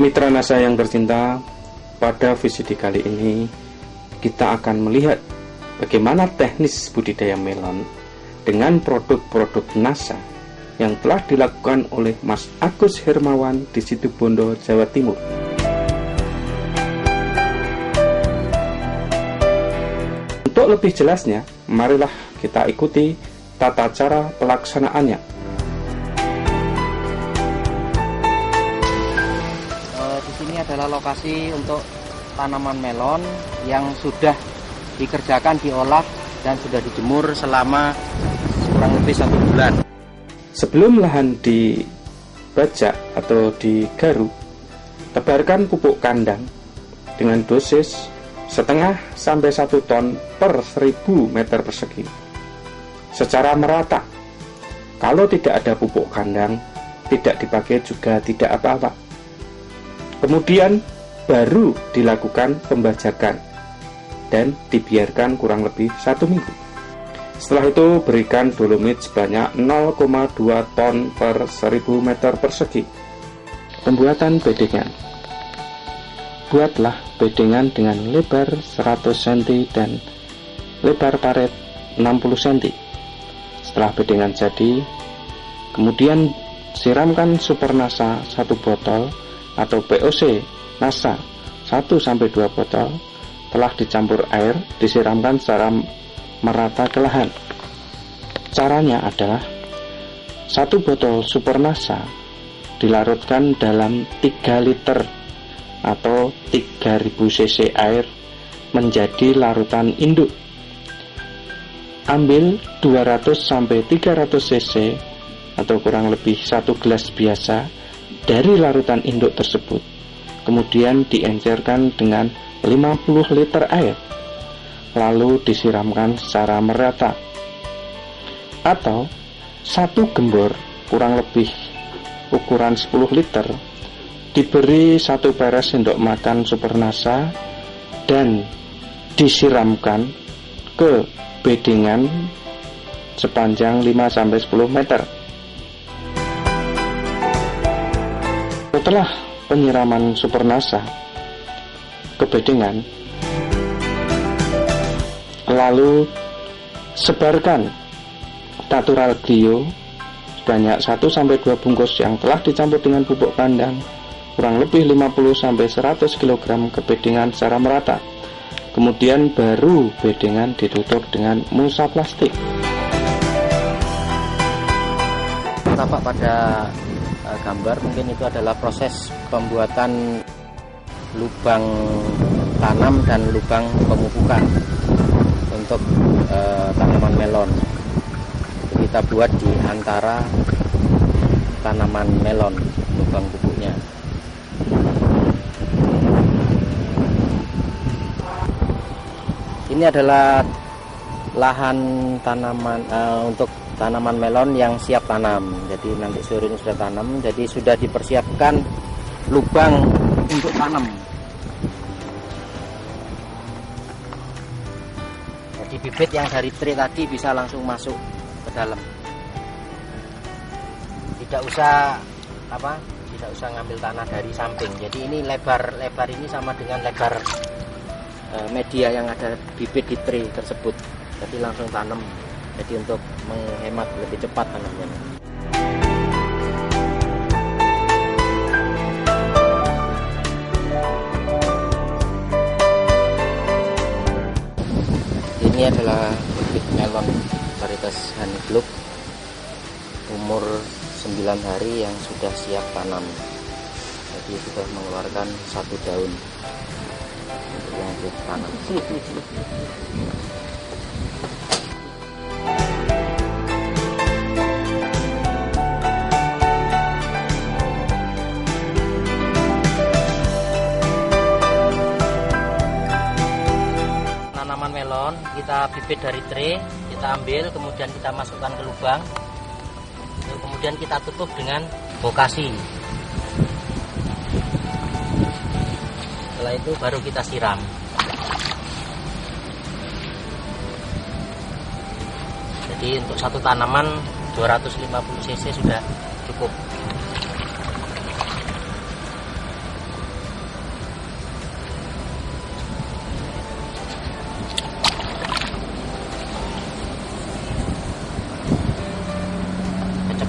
Mitra NASA yang tercinta, pada VCD kali ini kita akan melihat bagaimana teknis budidaya melon dengan produk-produk NASA yang telah dilakukan oleh Mas Agus Hermawan di Situbondo, Jawa Timur. Untuk lebih jelasnya, marilah kita ikuti tata cara pelaksanaannya. Di sini adalah lokasi untuk tanaman melon yang sudah dikerjakan, diolah, dan sudah dijemur selama kurang lebih 1 bulan. Sebelum lahan dibajak atau digaruk, tebarkan pupuk kandang dengan dosis setengah sampai 1 ton per 1000 meter persegi secara merata. Kalau tidak ada pupuk kandang, tidak dipakai juga tidak apa-apa. Kemudian baru dilakukan pembajakan dan dibiarkan kurang lebih 1 minggu. Setelah itu berikan dolomit sebanyak 0,2 ton per 1000 meter persegi. Pembuatan bedengan. Buatlah bedengan dengan lebar 100 cm dan lebar paret 60 cm. Setelah bedengan jadi, kemudian siramkan Super NASA 1 botol atau POC NASA 1-2 botol telah dicampur air, disiramkan secara merata ke lahan. Caranya adalah 1 botol Super NASA dilarutkan dalam 3 liter atau 3000 cc air menjadi larutan induk. Ambil 200-300 cc atau kurang lebih 1 gelas biasa dari larutan induk tersebut. Kemudian diencerkan dengan 50 liter air, lalu disiramkan secara merata. Atau 1 gembor kurang lebih ukuran 10 liter diberi 1 peres sendok makan Super NASA dan disiramkan ke bedengan sepanjang 5-10 meter. Setelah penyiraman Super NASA ke bedengan, lalu sebarkan natural glio sebanyak 1-2 bungkus yang telah dicampur dengan pupuk kandang kurang lebih 50-100 kg ke bedengan secara merata. Kemudian baru bedengan ditutup dengan mulsa plastik. Tampak pada gambar mungkin itu adalah proses pembuatan lubang tanam dan lubang pemupukan untuk tanaman melon. Kita buat di antara tanaman melon lubang pupuknya. Ini adalah lahan tanaman untuk tanaman melon yang siap tanam. Jadi nanti sore ini sudah tanam, jadi sudah dipersiapkan lubang untuk tanam. Jadi bibit yang dari tray tadi bisa langsung masuk ke dalam. Tidak usah ngambil tanah dari samping. Jadi ini lebar ini sama dengan lebar media yang ada bibit di tray tersebut. Jadi langsung tanam. Jadi untuk menghemat lebih cepat tanamnya. Ini adalah bibit melon varietas Honey Globe umur 9 hari yang sudah siap tanam. Jadi sudah mengeluarkan 1 daun untuk yang ditanam. Tanaman melon kita bibit dari tray, kita ambil, kemudian kita masukkan ke lubang, kemudian kita tutup dengan bokasi. Setelah itu baru kita siram. Jadi untuk satu tanaman 250 cc sudah cukup.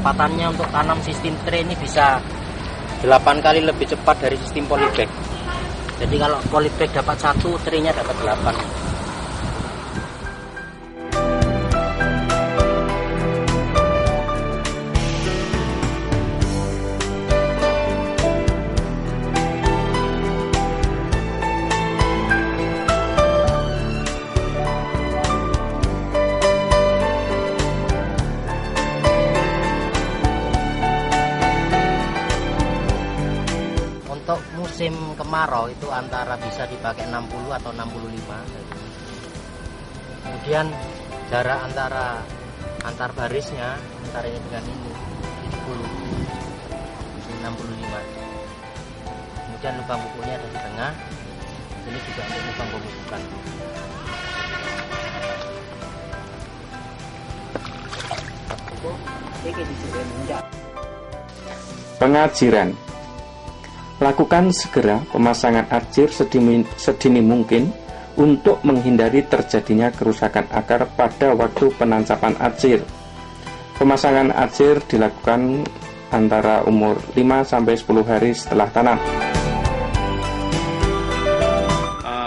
kecepatannya untuk tanam sistem tray ini bisa 8 kali lebih cepat dari sistem polybag. Jadi kalau polybag dapat 1, traynya dapat 8. Untuk musim kemarau itu antara bisa dipakai 60 atau 65. Kemudian jarak antar barisnya antara ini dengan ini 70, 65. Kemudian lubang pupuknya ada di tengah. Ini juga untuk lubang pemupukan. Pengajiran. Lakukan segera pemasangan arcir sedini mungkin untuk menghindari terjadinya kerusakan akar pada waktu penancapan arcir. Pemasangan arcir dilakukan antara umur 5-10 hari setelah tanam.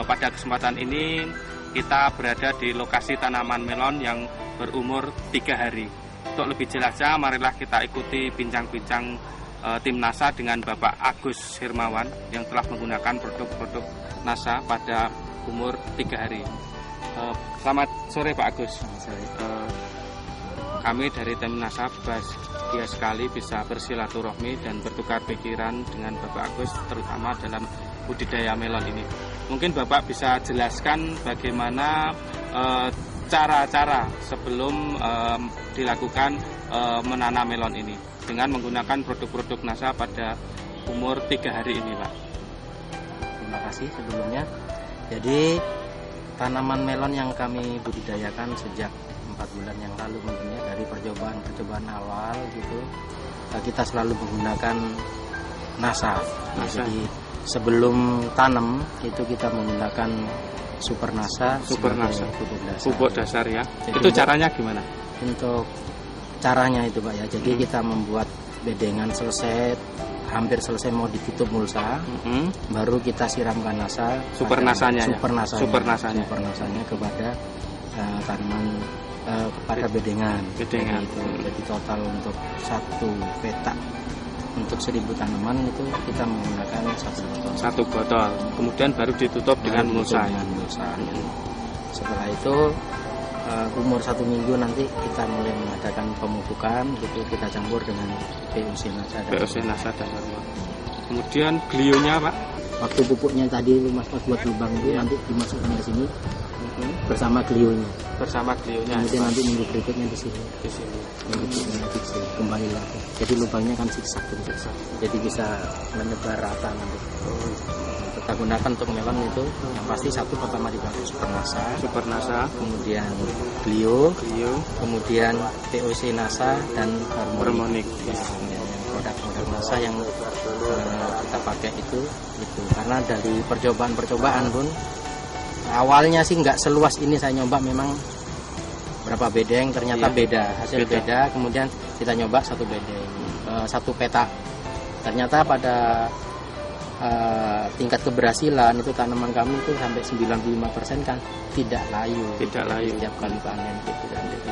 Pada kesempatan ini kita berada di lokasi tanaman melon yang berumur 3 hari. Untuk lebih jelasnya, marilah kita ikuti bincang-bincang tim NASA dengan Bapak Agus Hermawan yang telah menggunakan produk-produk NASA pada umur 3 hari. Selamat sore Pak Agus. Kami dari tim NASA bahagia sekali bisa bersilaturahmi dan bertukar pikiran dengan Bapak Agus, terutama dalam budidaya melon ini. Mungkin Bapak bisa jelaskan bagaimana cara-cara sebelum dilakukan menanam melon ini dengan menggunakan produk-produk NASA pada umur 3 hari ini, Pak. Terima kasih sebelumnya. Jadi tanaman melon yang kami budidayakan sejak 4 bulan yang lalu tentunya dari percobaan awal gitu, kita selalu menggunakan NASA. Jadi sebelum tanam itu kita menggunakan Super NASA, pupuk dasar ya. Jadi itu caranya gimana? Untuk caranya itu Pak ya, jadi kita membuat bedengan selesai, hampir selesai mau ditutup mulsa, baru kita siramkan NASA, super nasanya kepada tanaman, kepada bedengan. Itu. Jadi total untuk 1 petak untuk 1000 tanaman itu kita menggunakan 1 botol. Kemudian baru ditutup dengan mulsa. Setelah itu umur 1 minggu nanti kita mulai mengadakan pemupukan, gitu kita campur dengan POC NASA dan hormon. Kemudian glionya Pak, waktu pupuknya tadi Mas buat lubang itu nanti dimasukkan ke sini bersama glionya. Kemudian nanti minggu berikutnya di sini. Minggu berikutnya di sini kembali lagi. Jadi lubangnya kan zigzag. Jadi bisa menyebar rata nanti. Kita gunakan untuk melon itu yang pasti 1 pertama dipakai Super NASA, kemudian Glio, kemudian POC NASA dan Harmonic. Produk-produk NASA yang kita pakai itu karena dari percobaan pun awalnya sih nggak seluas ini saya nyoba, memang berapa bedeng ternyata hasil beda. Kemudian kita nyoba 1 bedeng, 1 petak, ternyata pada tingkat keberhasilan itu tanaman kami itu sampai 95% kan tidak layu setiap kali panen gitu.